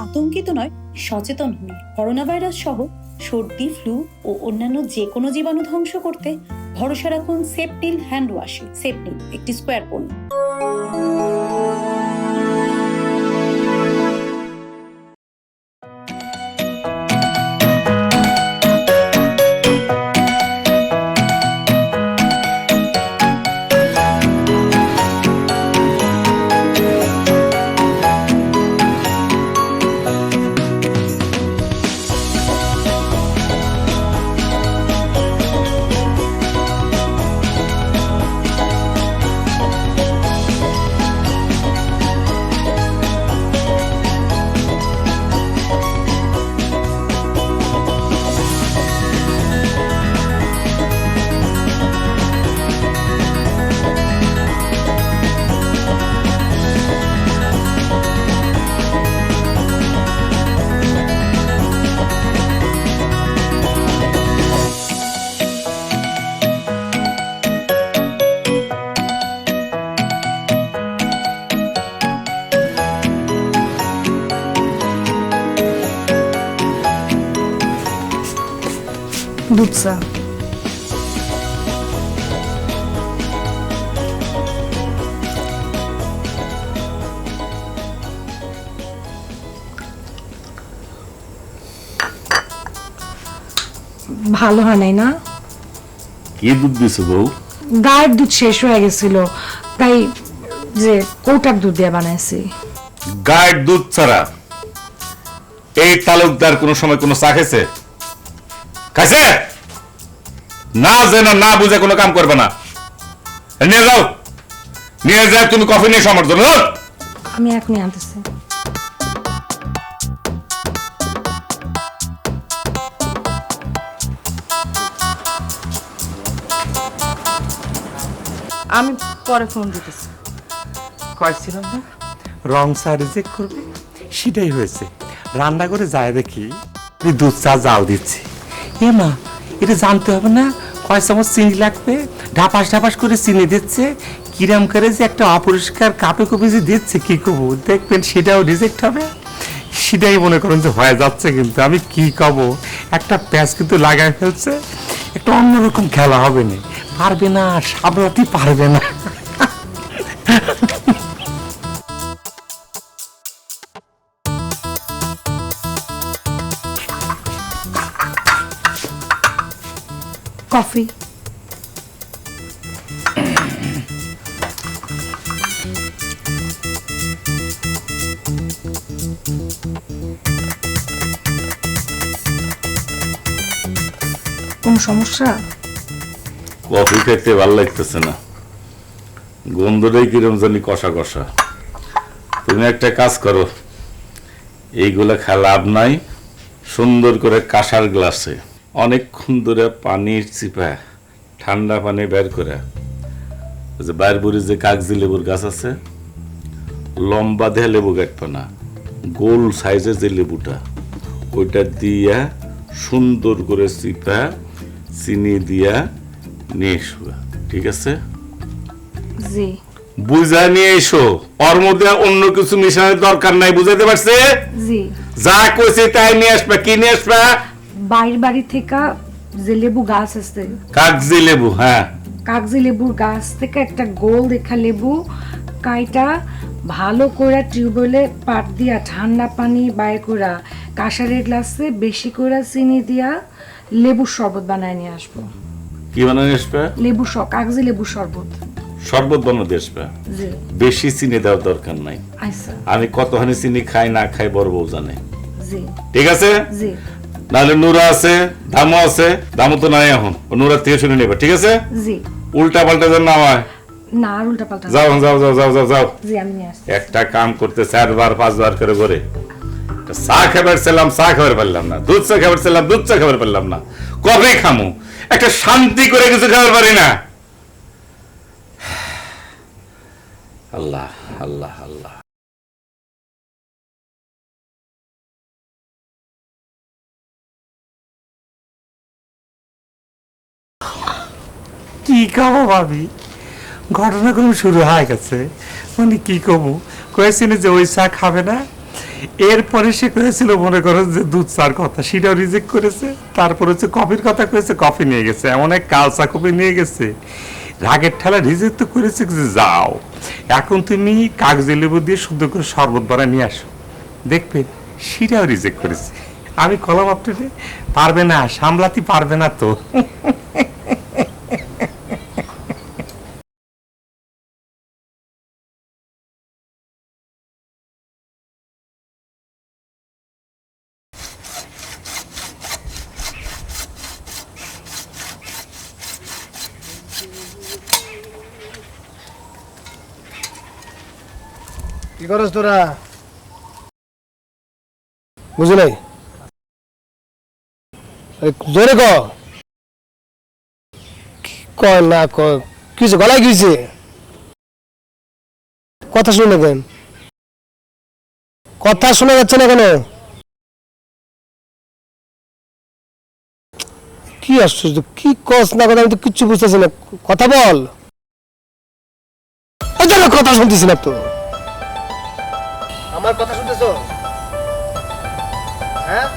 আতঙ্কিত নয়, সচেতন হন। করোনা ভাইরাস সহ সর্দি, ফ্লু ও অন্যান্য যে কোনো জীবাণু ধ্বংস করতে ভরসা রাখুন সেপটিল হ্যান্ড ওয়াশে। সেপটিল একটি স্কোয়ার পণ্য। দুধ চা। ভালো হয় নাই না? কি দুধ দিছো বউ? গায়ের দুধ শেষ হয়ে গেছিল, তাই যে কৌটার দুধ দিয়ে বানাইছি। গায়ের দুধ ছাড়া এই তালুকদার কোন সময় কোনো চা খেয়েছে? খাইছে? না জেনে না বুঝে কোনো কাম করবে না। নিয়ে যাও, নিয়ে যাও, তুমি কফি নিয়ে সমর্থন। আমি এখনই আনতেছি। আমি পরে ফোন দিতেছি। কয়েছিলাম না রং চা রিজেক্ট করবে, সেটাই হয়েছে। রান্না করে যায় দেখি আমি দুধ চা যাও দিচ্ছি। এ মা, এটা জানতে হবে না কয় চামচ চিনি লাগবে? ঢাপাস ঢাপাস করে চিনি দিচ্ছে, কিরাম করে যে একটা অপরিষ্কার কাপে কপে যে দিচ্ছে, কি করবো দেখবেন সেটাও রিজেক্ট হবে। সেটাই মনে করেন যে হয়ে যাচ্ছে, কিন্তু আমি কি কব, একটা প্যাচ কিন্তু লাগাই ফেলছে। একটা অন্যরকম খেলা হবে না, পারবে না, সামলাতে পারবে না। কফি। কোন সমস্যা? কফি খেতে ভালো লাগতেছে না, গন্ধটাই কিরম জানি কষা কষা। তুমি একটা কাজ করো, এইগুলা খেলা লাভ নাই। সুন্দর করে কাঁসার গ্লাসে অনেকক্ষণ ধরে পানির চিপা ঠান্ডা পানি বের করে, যে বাইর বুড়ি যে কাগজি লেবুর গাছ আছে, লম্বা দেয়া লেবু কাটবে না, গোল সাইজের যে লেবুটা, ওইটা দিয়া সুন্দর করে চিপা চিনি দিয়া নিয়ে এসো। ঠিক আছে? জি। বুঝা নিয়ে এসো, ওর মধ্যে অন্য কিছু মিশানোর দরকার নাই। বুঝাতে পারছে? জি। যা কইছে তাই নিয়ে আসবা। কি নিয়ে আসবা? বাইরের বাড়ি থেকে যে লেবু গাছ আছে, কাগজি লেবু। হ্যাঁ, কাগজি লেবুর গাছ থেকে একটা গোল দেখা লেবু কাইটা ভালো করে টিউবওয়েলে পাট দিয়া ঠান্ডা পানি বাইর করা কাঁসারের গ্লাসে বেশি করে চিনি দিয়া লেবুর শরবত বানায় নিয়ে আসবো। কি বানানো আসবা? কাগজি লেবুর শরবত। শরবত বানাতে আসবা। জি। বেশি চিনি দেওয়ার দরকার নাই। আচ্ছা। আমি কতখানি চিনি খাই না খাই বড় বউ জানে। জি। ঠিক আছে? জি। নাহলে নুরা আছে, দামও আছে। দামও তো নাই এখন, নুরা থেকে শুনে নেবে। ঠিক আছে? জি। উল্টা পাল্টা যেন না হয়। না, আর উল্টা পাল্টা। যাও যাও যাও যাও যাও যাও। জি, আমি নিয়ে আসছি। একটা কাম করতে 4 বার 5 বার করে করে চা খাবার ছিলাম, চা খাবার পারলাম না, দুধ চা খাবার ছিলাম, দুধ চা খাবার পারলাম না। কবে খামু? একটা শান্তি করে কিছু খাবার পারি না। আল্লাহ আল্লাহ আল্লাহ। কি খাবো ভাবি, ঘটনাক্রম শুরু হয়ে গেছে। মানে কি কবো, কয়েছিল যে ওই চা খাবে না, এরপরে সে করেছিল মনে করো যে দুধ চার কথা, সেটাও রিজেক্ট করেছে। তারপর হচ্ছে কফির কথা করেছে, কফি নিয়ে গেছে, এমন এক কালচা কফি নিয়ে গেছে। রাগের ঠেলা রিজেক্ট তো করেছে যে যাও এখন তুমি কাগজে লেবু দিয়ে শুদ্ধ করে শরবত বানায় নিয়ে আসো, দেখবে সেটাও রিজেক্ট করেছে। আমি কলম আপনারে পারবে না, সামলাতে পারবে না তো। কি করস তোরা? বুঝি নাই, জোরে কয় না কিছু গলায় গিয়েছে, কথা শুনে কেন? কথা শোনা যাচ্ছে না কেন? কি আশ্চর্য, কি কস না কথা, আমি তো কিচ্ছু বুঝতেছি না, কথা বল। কথা শুনতেছি না তো, আমার কথা শুনতেছ? হ্যাঁ,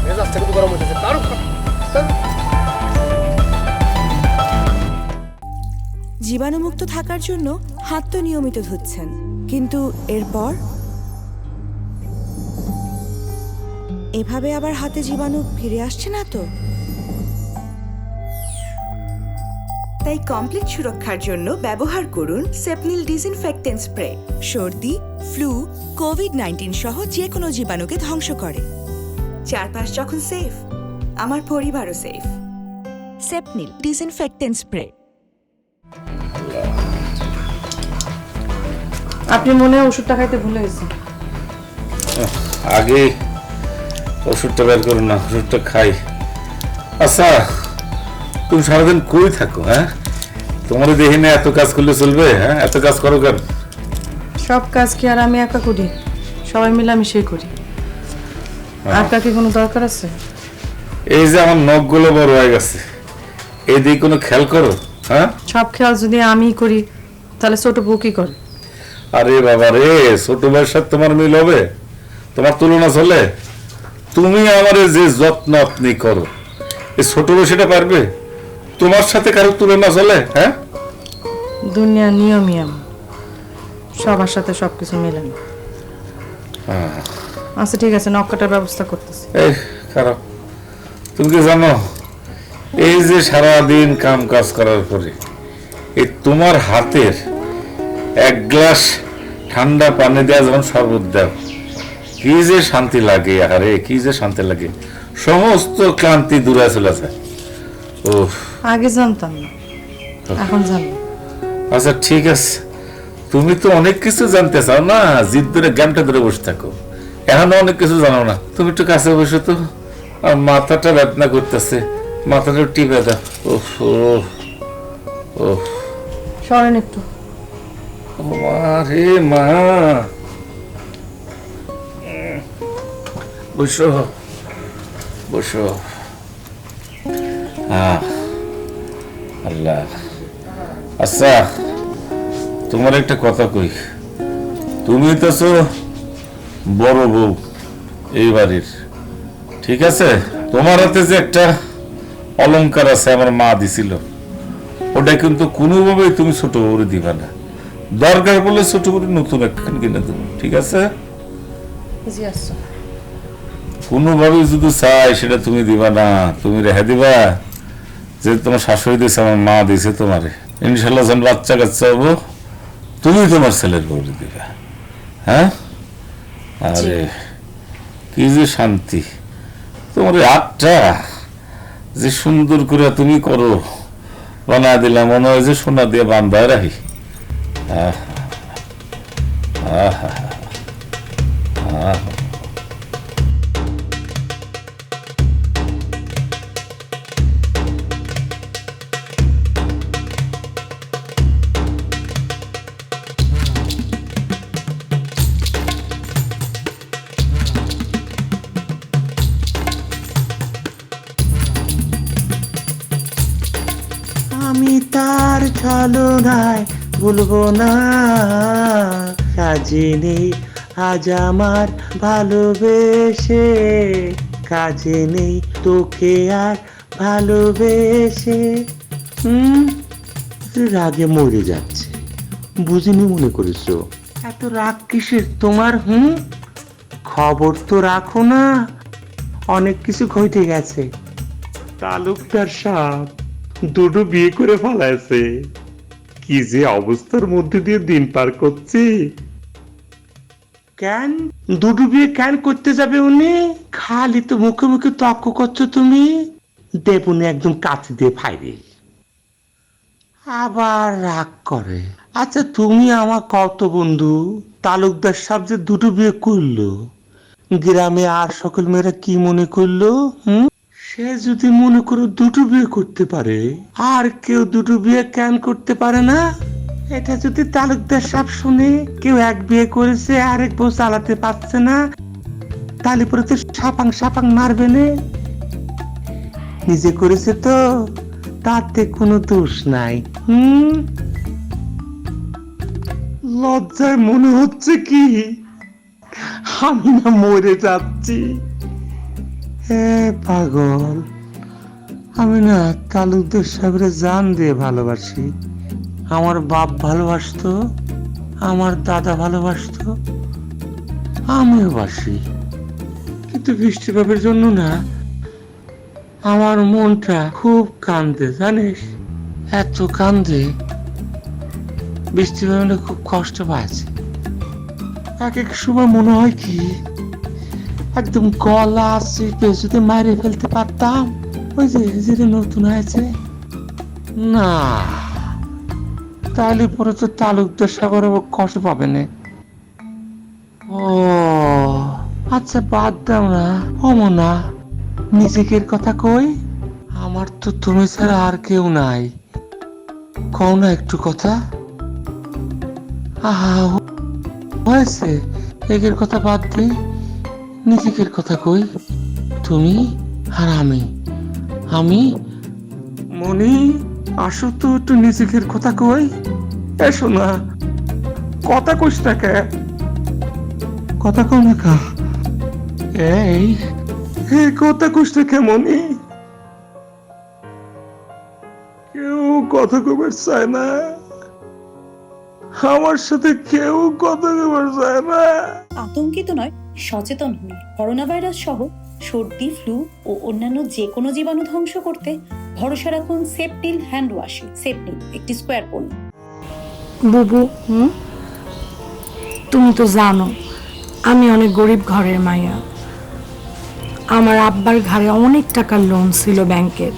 মেজাজটা কিন্তু গরম হইতেছে। জীবাণুমুক্ত থাকার জন্য হাত তো নিয়মিত ধুচ্ছেন, কিন্তু এরপর এভাবে আবার হাতে জীবাণু ফিরে আসছে না তো? তাই কমপ্লিট সুরক্ষার জন্য ব্যবহার করুন সেপনিল ডিসইনফেক্টেন্ট স্প্রে। সর্দি, ফ্লু, কোভিড-19 সহ যে কোনো জীবাণুকে ধ্বংস করে। চারপাশ যখন সেফ, আমার পরিবারও সেফ। সেপনিল disinfectant spray. আপনি মনে হয় ওষুধটা খাইতে ভুলে গেছেন। আগে ওষুধটা বের করুন না, ওষুধটা খাই। আচ্ছা, তুমি সারাদিন কই থাকো? হ্যাঁ, তোমার দেখি না এত কাজ করলে চলবে? হ্যাঁ, এত কাজ করো কেন? সব কাজ কি আর আমি একা করি? সবাই মিলামিশে করি। আর কাকে কোনো দরকার আছে? এই যে আমার নখগুলো বড় হয়ে গেছে, এই দিকে কোনো খেয়াল করো? হ্যাঁ, সব খেয়াল যদি আমি করি তাহলে ছোট বউ কি করে? আরে বাবা রে, ছোট ভাইয়ের সাথে তোমার মিল হবে? তোমার তুলনা চলে? তুমি আমার যে যত্ন আপনি করো, এই ছোট ভাই সেটা পারবে? তোমার সাথে কারো তুলনা চলে? হ্যাঁ, দুনিয়ার নিয়মই এমন, সবার সাথে সবকিছু মেলে না। আচ্ছা ঠিক আছে, নখ কাটার ব্যবস্থা করতেছি। এই খারাপ, তুমি কি জানো এই যে সারাদিন কাম কাজ করার পরে এই তোমার হাতের এক গ্লাস ঠান্ডা পানি দেওয়া যখন শরবত দাও, কি যে শান্তি লাগে, আরে কি যে শান্তি লাগে, সমস্ত ক্লান্তি দূরে চলে যায়। ও আগে জানতাম না, এখন জানি। আচ্ছা ঠিক আছে, তুমি তো অনেক কিছু জানতে চাও না, জিদ ধরে জ্ঞানটা ধরে বসে থাকো, এখনো অনেক কিছু জানো না। তুমি একটু কাছে বসে তো, আর মাথাটা বেদনা করতেছে, মাথাটা টিপে দাও। ওহ ওহ ওহ, সরেন একটু। আরে মা, বসো বসো। আল্লাহ, আচ্ছা তোমার একটা কথা কই, তুমি তো বড় বউ এই বাড়ির, ঠিক আছে? তোমার হাতে যে একটা অলংকার আছে আমার মা দিছিল, ওটা কিন্তু কোনোভাবেই তুমি ছোট বউরে দিবা না। দরকার বলে ছোট করে নতুন একখান কিনে দেবো, ঠিক আছে? জি আচ্ছা। কোনোভাবে যদি চাই সেটা তুমি দিবা না, তুমি রেখে দিবা যে তোমার শাশুড়ি দিয়েছে, আমার মা দিয়েছে তোমারে। ইনশাল্লাহ যখন বাচ্চা কাচ্চা হবো তুমি তোমার ছেলের বউরে দিবা। হ্যাঁ, আরে কি যে শান্তি, তোমার হাতটা যে সুন্দর করে তুমি করো, বানা দিলাম, মনে হয় যে সোনা দিয়ে বান্ধায় রাখি। আমি তার ছলনায় ভুলবো না সাজিনি আজ আমার ভালোবেসে কাজে নেই তোকে আর ভালোবেসে। রাগে মরে যাচ্ছে, বুঝিনি মনে করেছো? এত রাগ কিসের তোমার? খবর তো রাখো না, অনেক কিছু ঘটে গেছে। তালুকদার সাহেব দুটো বিয়ে করে ফেলাইছে। কি যে অবস্থার মধ্যে দিয়ে দিন পার করছি। কেন দুটো বিয়ে কেন করতে যাবে উনি? খালি তো মুখে মুখে তর্ক করছো তুমি। দেবুনি একদম কাছে দিয়ে ফাইবে, আবার রাগ করে। আচ্ছা তুমি আমার কত বন্ধু, তালুকদার সাহেব যে দুটো বিয়ে করলো, গ্রামে আর সকল মেয়েরা কি মনে করলো? সে যদি মনে করো দুটো বিয়ে করতে পারে, আর কেউ দুটো বিয়ে কেন করতে পারে না? এটা যদি তালুকদার সাহেব শুনে কেউ এক বিয়ে করেছে আরেক বউ চালাতে পারছে না, তাহলে পরে তো সাপাং সাপাং মারবে না। নিজে করেছে তো, তাতে কোনো দোষ নাই। লজ্জায় মনে হচ্ছে কি আমি না মরে যাচ্ছি। পাগল, আমি না তালুকদার সাহেবের জান দিয়ে ভালোবাসি। আমার বাপ ভালোবাসতো, আমার দাদা ভালোবাসতো, আমিও বাসি। কিন্তু বৃষ্টি বাপের জন্য না আমার মনটা খুব কান্দে, জানিস? এত কান্দে, বৃষ্টি বাপে খুব কষ্ট পাচ্ছে। এক এক সময় মনে হয় কি একদম গলা চিপে যদি মারে ফেলতে পারতাম। ওই যে যেটা নতুন হয়েছে না, তাহলে পরে তো তালুকদার সাগর কষ্ট পাবে না। ও আচ্ছা বাদ দাও না, অমনা নিজেকের কথা কই। আমার তো তুমি ছাড়া আর কেউ নাই, কও না একটু কথা। আহা হয়েছে, একের কথা বাদ দিই, নিজেকের কথা কই। তুমি আর আমি মনি আসো তো একটু নিজেকের কথা কই। এসো না, কথা কইস না কে? কথা কও না কা? এই কথা কইস না কে মনি? কেউ কথা কইবার চায় না, আমার সাথে কেউ কথা কইবার চায় না। আতঙ্কিত নয়, সচেতন হন। করোনা ভাইরাস সহ সর্দি, ফ্লু ও অন্যান্য যে কোনো জীবাণু ধ্বংস করতে ভরসা রাখুন সেপটিল হ্যান্ড ওয়াশে। সেপটিল একটি স্কোয়ার পণ্য। বুবু, তুমি তো জানো আমি অনেক গরিব ঘরের মাইয়া। আমার আব্বার ঘাড়ে অনেক টাকার লোন ছিল ব্যাংকের।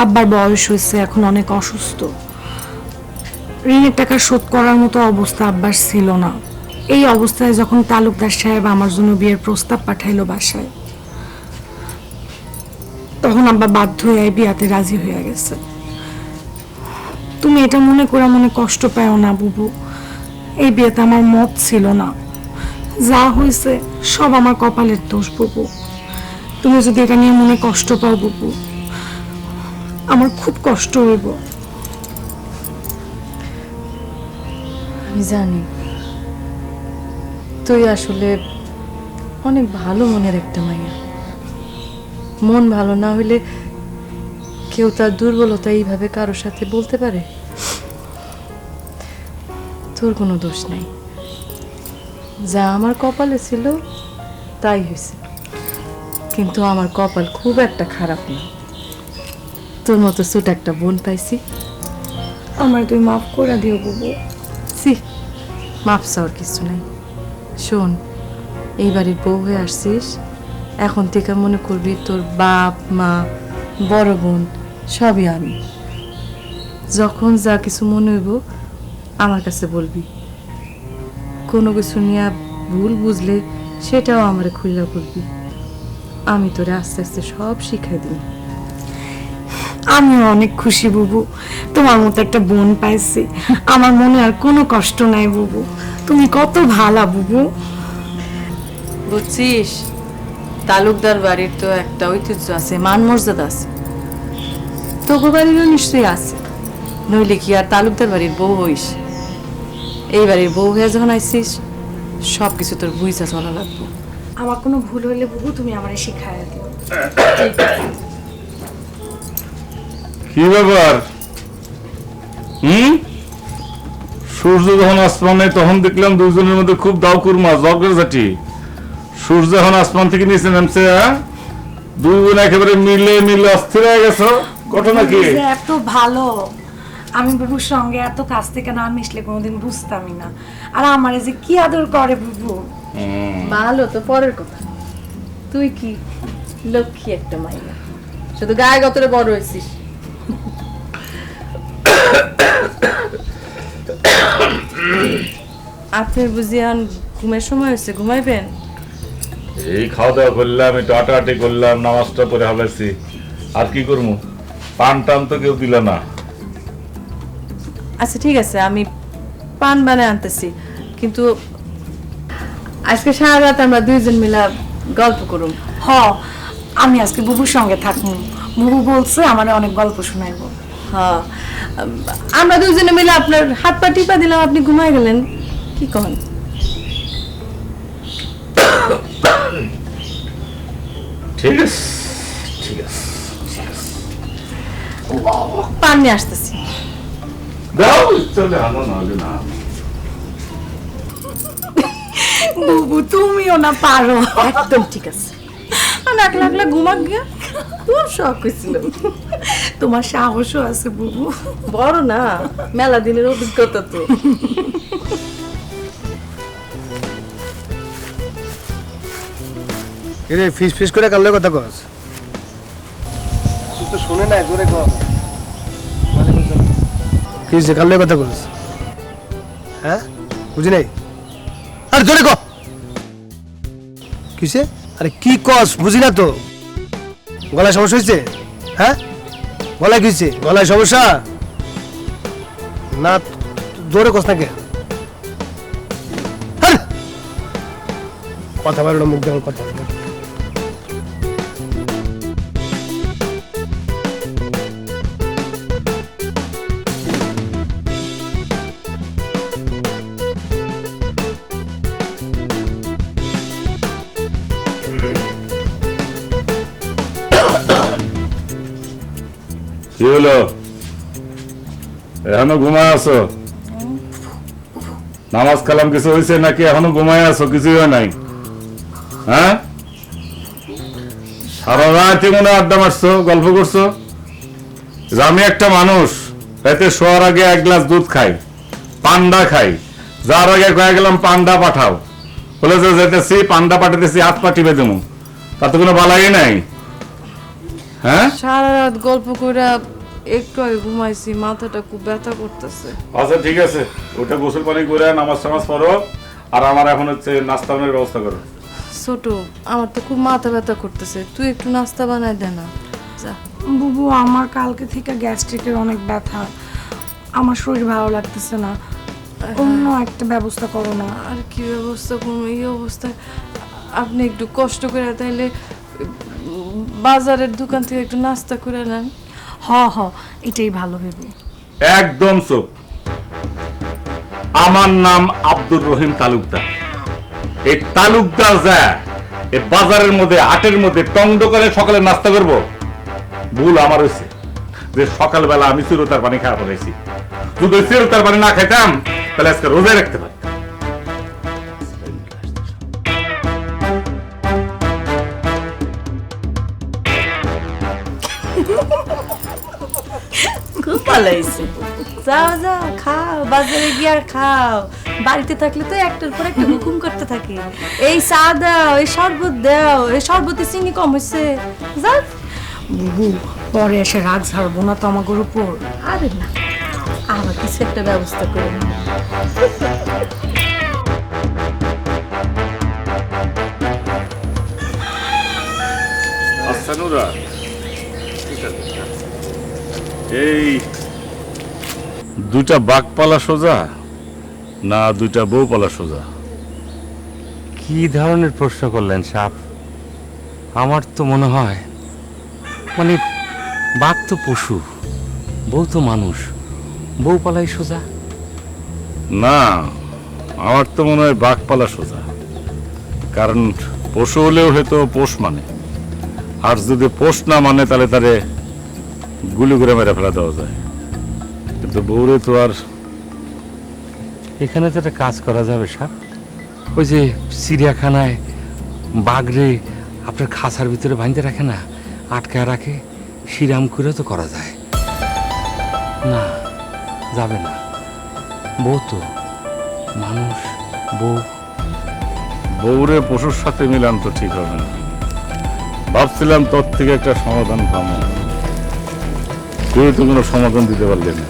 আব্বার বয়স হয়েছে, এখন অনেক অসুস্থ। ঋণের টাকা শোধ করার মতো অবস্থা আব্বার ছিল না। এই অবস্থায় যখন তালুকদার সাহেব আমার জন্য বিয়ের প্রস্তাব পাঠাইলো বাসায়, তখন আব্বা বাধ্য হয়ে বিয়াতে রাজি হয়ে গেছে। তুমি এটা মনে করে মনে কষ্ট পাও না বুবু, এই বিয়েতে আমার মত ছিল না। যা হয়েছে সব আমার কপালের দোষ বুবু। তুমি যদি এটা নিয়ে মনে কষ্ট পাও বুবু, আমার খুব কষ্ট হইব। আমি জানি তুই আসলে অনেক ভালো মনের একটা মাইয়া। মন ভালো না হইলে কেউ তার দুর্বলতা এইভাবে কারোর সাথে বলতে পারে? তোর কোনো দোষ নাই, যা আমার কপালে ছিল তাই হয়েছে। কিন্তু আমার কপাল খুব একটা খারাপ না, তোর মতো ছোট একটা বোন পাইছি। আমার তুই মাফ করে দিও বুবু। সি, মাপ চাওয়ার কিছু নাই। শোন, এই বাড়ির বউ হয়ে আসছিস, এখন থেকে মনে করবি তোর বাপ মা বড় বোন সবই আমি। যখন যা কিছু মনে হইব আমার কাছে বলবি। কোনো কিছু নিয়ে ভুল বুঝলে সেটাও আমারে খুইলা বলবি। আমি তোরে আস্তে আস্তে সব শিখাই দিই। আমিও অনেক খুশি বুবু, তোমার মতো একটা বোন পাইছি। আমার মনে আর কোনো কষ্ট নাই বুবু, তুমি কত ভালা বুবু। বুঝছিস, তালুকদার বাড়ির তো একটা ঐতিহ্য আছে, মান মর্যাদা আছে। তোগো বাড়িরও নিশ্চয়ই আছে, নইলে কি আর তালুকদার বাড়ির বউ হইস? এই বাড়ির বউ হয়ে যখন আইসিস, সব কিছু তোর বুঝা চলা লাগবো। আমার কোনো ভুল হইলে বুবু তুমি আমারে শিখাইয়া দিও। কি ব্যাপার? সূর্য যখন আসমানে তখন দেখলাম দুজনের মধ্যে খুব দাও কুরমা ঝগড়াঝাটি। সূর্য যখন আসমান থেকে নিচে নামছে, দুই বোন একেবারে মিলে মিলে অস্থির হয়ে গেছো, ঘটনা কি? বুবু যে এত ভালো, আমি বুবুর সঙ্গে এত কাছ থেকে না মিশলে কোনোদিন বুঝতামই না। আর আমারে যে কি আদর করে বুবু। ভালো তো পরের কথা, তুই কি লক্ষ্মী একটা মাইয়া, শুধু গায়ে গতরে বড় হয়েছিস। আপনার বুঝিয়ান ঘুমের সময় হয়েছে, ঘুমাইবেন? এই খাওয়া দাওয়া করলাম, একটু আটাআটি করলাম, নামাজটা পরে হালাইছি, আর কি করবো? পান টান তো কেউ দিল না। আচ্ছা ঠিক আছে, আমি পান বানায় আনতেছি, কিন্তু আজকে সারা রাত আমরা দুইজন মিলা গল্প করুম। হ, আমি আজকে বুবুর সঙ্গে থাকবো। বুবু বলছে আমার অনেক গল্প শোনাইবো। হ্যাঁ, আমরা দুইজনে মিলে আপনার হাত পা টিপা দিলাম, আপনি ঘুমায় গেলেন। কি কন? ঠিক আছে, ঠিক আছে, পান নিয়ে আসতেছি। দাও চলে আনো, নাহলে না। বুবু তুমিও না পারো। একদম ঠিক আছে, আর একলা একলা ঘুমাক গিয়া তোর শখ হয়েছিল। তোমার সাহসও আছে বুবু। বড় না, মেলা দিনের অভিজ্ঞতা তো। এরে ফিস ফিস করে কাললে কথা কস, তুই তো শুনে না, জোরে কর। কি যে কাললে কথা কস, হ্যাঁ বুঝি নাই, আর জোরে কর। কিসে? আরে কি কস বুঝি না তো। গলায় সমস্যা হয়েছে? হ্যাঁ গলায় কিছে? গলায় সমস্যা না, জোরে কস না কে? হ্যাঁ? কথা বলো না, মুখ দেওয়ার কথা। কি হলো, এখনো ঘুমায় আছো? নামাজ কালাম কিছু হয়েছে নাকি এখনো ঘুমায় আছো? কিছুই হয় নাই? হ্যাঁ, সারা রাত মনে আড্ডা মারছো, গল্প করছো। যে আমি একটা মানুষ, রাতে শোয়ার আগে এক গ্লাস দুধ খাই, পান্ডা খাই, যার আগে কয়ে গেলাম পান্ডা পাঠাও, বলে যে যেতেছি পান্ডা পাঠাতেছি, হাত পা টিপে দেবো, তাতে কোনো বালাই নাই। হ্যাঁ, সারা রাত গল্প করে একটু আগে ঘুমাইছি, মাথাটা খুব ব্যথা করতেছে। আচ্ছা ঠিক আছে, ওটা গোসল পানি করে নামাজ টামাজ পড়ো, আর আমার এখন হচ্ছে নাস্তা বানানোর ব্যবস্থা করো। ছোট, আমার তো খুব মাথা ব্যথা করতেছে, তুই একটু নাস্তা বানাই দে না। যা। বুবু আমার কালকে থেকে গ্যাস্ট্রিকের অনেক ব্যথা, আমার শরীর ভালো লাগতেছে না, অন্য একটা ব্যবস্থা করো না। আর কি ব্যবস্থা করবো এই অবস্থায়? আপনি একটু কষ্ট করে তাইলে বাজারের দোকান থেকে একটু নাস্তা করে নেন। হ হ, এটাই ভালো ভেবে। একদম চুপ। আমার নাম আব্দুর রহিম তালুকদার। এই তালুকদার যা এই বাজারের মধ্যে হাটের মধ্যে টং দোকানে সকালে নাস্তা করব, ভুল আমার হয়েছে যে সকালবেলা আমি চিরতার পানি খাওয়া পড়াইছি। যদি চিরতার পানি না খাইতাম তাহলে আজকে রোজায় রাখতে পারি। খুব ভালো হয়েছে। যাও যাও খাও, বাজারে গিয়ে আর খাও। বাড়িতে থাকলে তো একটার পর একটা হুকুম করতে থাকে, এই চা দাও, এই শরবত দাও, এই শরবতে চিনি কম হয়েছে। যাও। বুবু পরে এসে রাগ ঝাড়বো না তো আমাদের উপর। আরে না, আমার কিছু একটা ব্যবস্থা করে নাও। আচ্ছা নুরা, এই দুইটা বাঘ পালা সোজা না দুইটা বউ পালা সোজা? কি ধরনের প্রশ্ন করলেন সাপ? আমার তো মনে হয় মানে বাঘ তো পশু, বউ তো মানুষ, বউ পালাই সোজা। না, আমার তো মনে হয় বাঘ পালা সোজা, কারণ পশু হলেও হয়তো পোষ মানে, আর যদি পোষ না মানে তাহলে তারে গুলি করে মেরে ফেলা দেওয়া যায়, কিন্তু বউরে তো আর। এখানে তো একটা কাজ করা যাবে সাহেব, ওই যে চিড়িয়াখানায় বাঘরে আপনার খাঁচার ভিতরে বাঁধতে রাখে না, আটকায় রাখে, শিরাম করে তো করা যায় না। যাবে না, বউ তো মানুষ, বউরে পশুর সাথে মিলান তো ঠিক হবে না। ভাবছিলাম তোর থেকে একটা সমাধান পাবো, কেউ তো কোনো সমাধান দিতে পারলি না।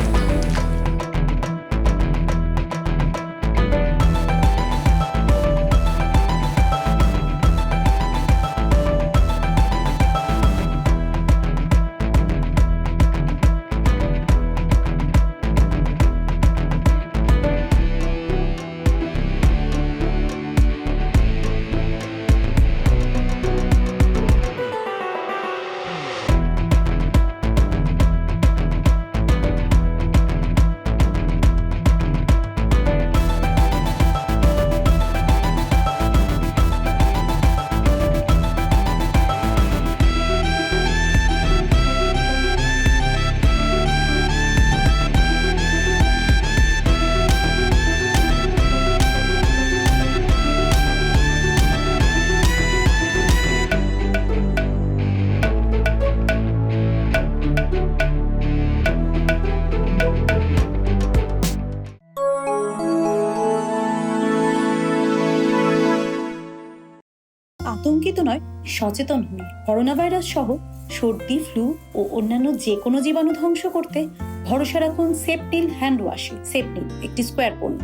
আতঙ্কিত নয়, সচেতন হন। করোনা ভাইরাস সহ সর্দি, ফ্লু ও অন্যান্য যে কোনো জীবাণু ধ্বংস করতে ভরসা রাখুন সেপটিল হ্যান্ড ওয়াশে। সেপটিল একটি স্কোয়ার পণ্য।